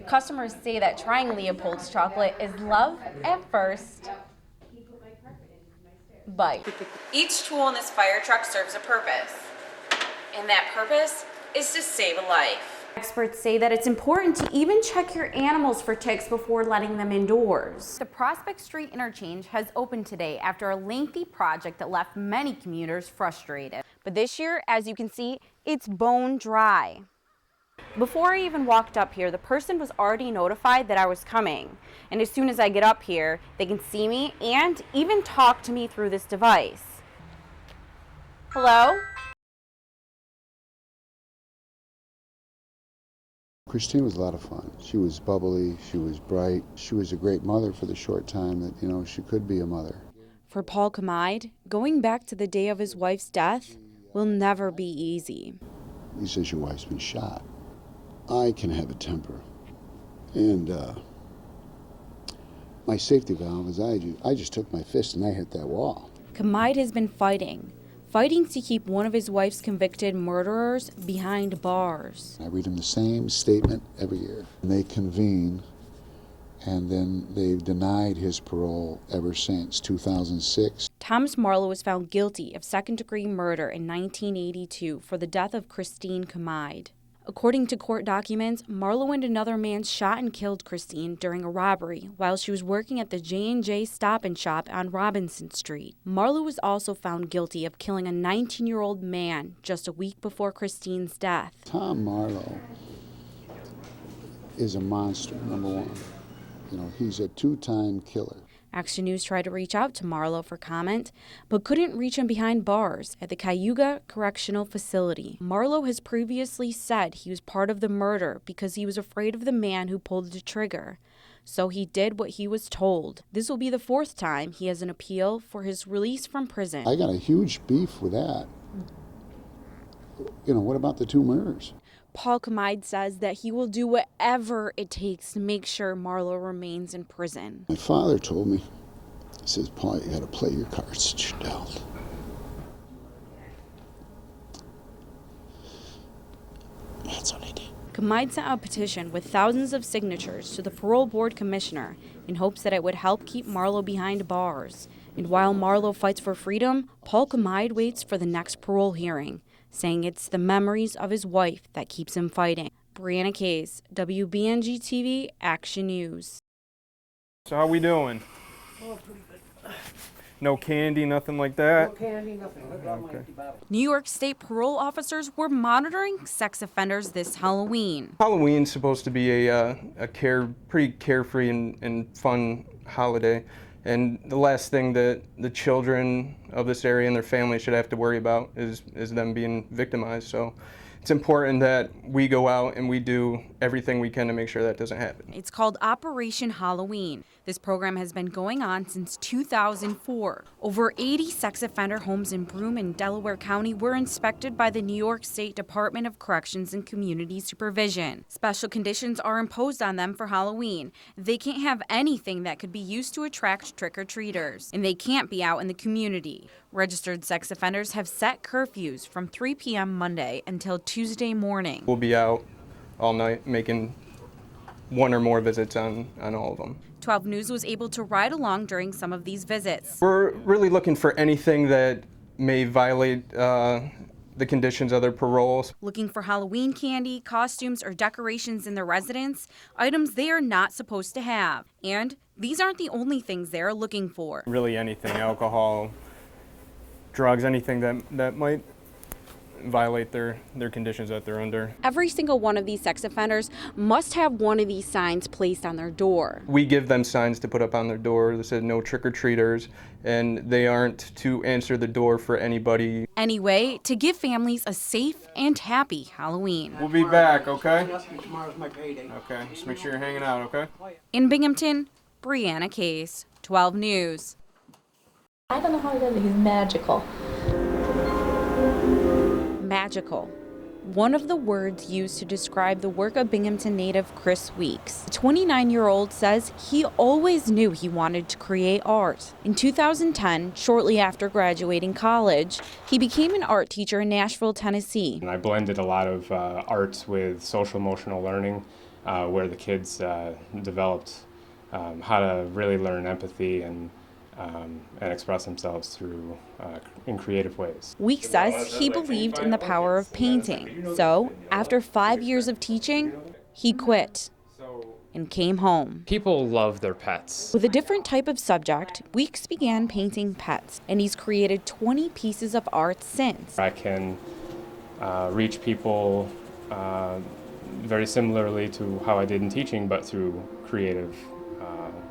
Customers say that trying Leopold's chocolate is love at first bite. Each tool in this fire truck serves a purpose, and that purpose is to save a life. Experts say that it's important to even check your animals for ticks before letting them indoors. The Prospect Street interchange has opened today after a lengthy project that left many commuters frustrated. But this year, as you can see, it's bone dry. Before I even walked up here, the person was already notified that I was coming. And as soon as I get up here, they can see me and even talk to me through this device. Hello? Christine was a lot of fun. She was bubbly, she was bright, she was a great mother for the short time that, she could be a mother. For Paul Kamide, going back to the day of his wife's death will never be easy. He says, your wife's been shot. I can have a temper. And my safety valve is I just took my fist and I hit that wall. Kamide has been fighting to keep one of his wife's convicted murderers behind bars. I read him the same statement every year. And they convene, and then they've denied his parole ever since 2006. Thomas Marlowe was found guilty of second-degree murder in 1982 for the death of Christine Kamide. According to court documents, Marlowe and another man shot and killed Christine during a robbery while she was working at the J&J Stop and Shop on Robinson Street. Marlowe was also found guilty of killing a 19-year-old man just a week before Christine's death. Tom Marlowe is a monster, number one. He's a two-time killer. Action News tried to reach out to Marlowe for comment, but couldn't reach him behind bars at the Cayuga Correctional Facility. Marlowe has previously said he was part of the murder because he was afraid of the man who pulled the trigger. So he did what he was told. This will be the fourth time he has an appeal for his release from prison. I got a huge beef with that. What about the two murders? Paul Kamide says that he will do whatever it takes to make sure Marlowe remains in prison. My father told me, he says, Paul, you got to play your cards that you're dealt. That's what I did. Kamide sent a petition with thousands of signatures to the parole board commissioner in hopes that it would help keep Marlowe behind bars. And while Marlowe fights for freedom, Paul Kamide waits for the next parole hearing, saying it's the memories of his wife that keeps him fighting. Brianna Case, WBNG TV, Action News. So how we doing? Oh, pretty good. No candy, nothing like that? No candy, nothing. Okay. New York State parole officers were monitoring sex offenders this Halloween. Halloween's supposed to be a pretty carefree and fun holiday. And the last thing that the children of this area and their families should have to worry about is them being victimized. So it's important that we go out and we do everything we can to make sure that doesn't happen. It's called Operation Halloween. This program has been going on since 2004. Over 80 sex offender homes in Broome and Delaware County were inspected by the New York State Department of Corrections and Community Supervision. Special conditions are imposed on them for Halloween. They can't have anything that could be used to attract trick-or-treaters, and they can't be out in the community. Registered sex offenders have set curfews from 3 p.m. Monday until Tuesday morning. We'll be out all night making one or more visits on all of them. 12 News was able to ride along during some of these visits. We're really looking for anything that may violate the conditions of their paroles. Looking for Halloween candy, costumes, or decorations in their residence, items they are not supposed to have. And these aren't the only things they're looking for. Really anything, alcohol, drugs, anything that might violate their conditions that they're under. Every single one of these sex offenders must have one of these signs placed on their door. We give them signs to put up on their door that says no trick-or-treaters, and they aren't to answer the door for anybody. Anyway, to give families a safe and happy Halloween. We'll be back, okay? Tomorrow's my payday. Okay, just make sure you're hanging out, okay? In Binghamton, Brianna Case, 12 News. I don't know how he does it. He's magical. Magical. One of the words used to describe the work of Binghamton native Chris Weeks. The 29-year-old says he always knew he wanted to create art. In 2010, shortly after graduating college, he became an art teacher in Nashville, Tennessee. And I blended a lot of arts with social emotional learning. where the kids developed how to really learn empathy and express themselves through in creative ways. Weeks says he believed in the power of painting. So, after 5 years of teaching, he quit and came home. People love their pets. With a different type of subject, Weeks began painting pets, and he's created 20 pieces of art since. I can reach people very similarly to how I did in teaching, but through creative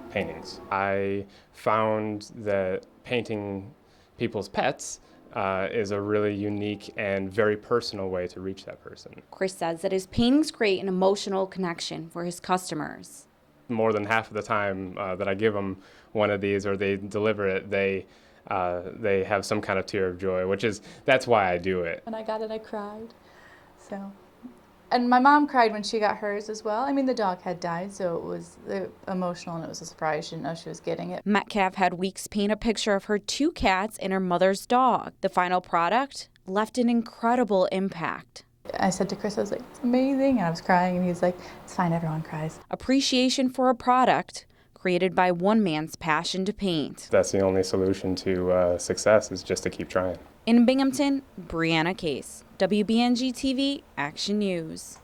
paintings. I found that painting people's pets is a really unique and very personal way to reach that person. Chris says that his paintings create an emotional connection for his customers. More than half of the time that I give them one of these or they deliver it, they have some kind of tear of joy, that's why I do it. When I got it, I cried. So, and my mom cried when she got hers as well. I mean, the dog had died, so it was emotional and it was a surprise. She didn't know she was getting it. Metcalf had Weeks paint a picture of her 2 cats and her mother's dog. The final product left an incredible impact. I said to Chris, I was like, it's amazing. And I was crying, and he was like, it's fine, everyone cries. Appreciation for a product created by one man's passion to paint. That's the only solution to success, is just to keep trying. In Binghamton, Brianna Case, WBNG TV, Action News.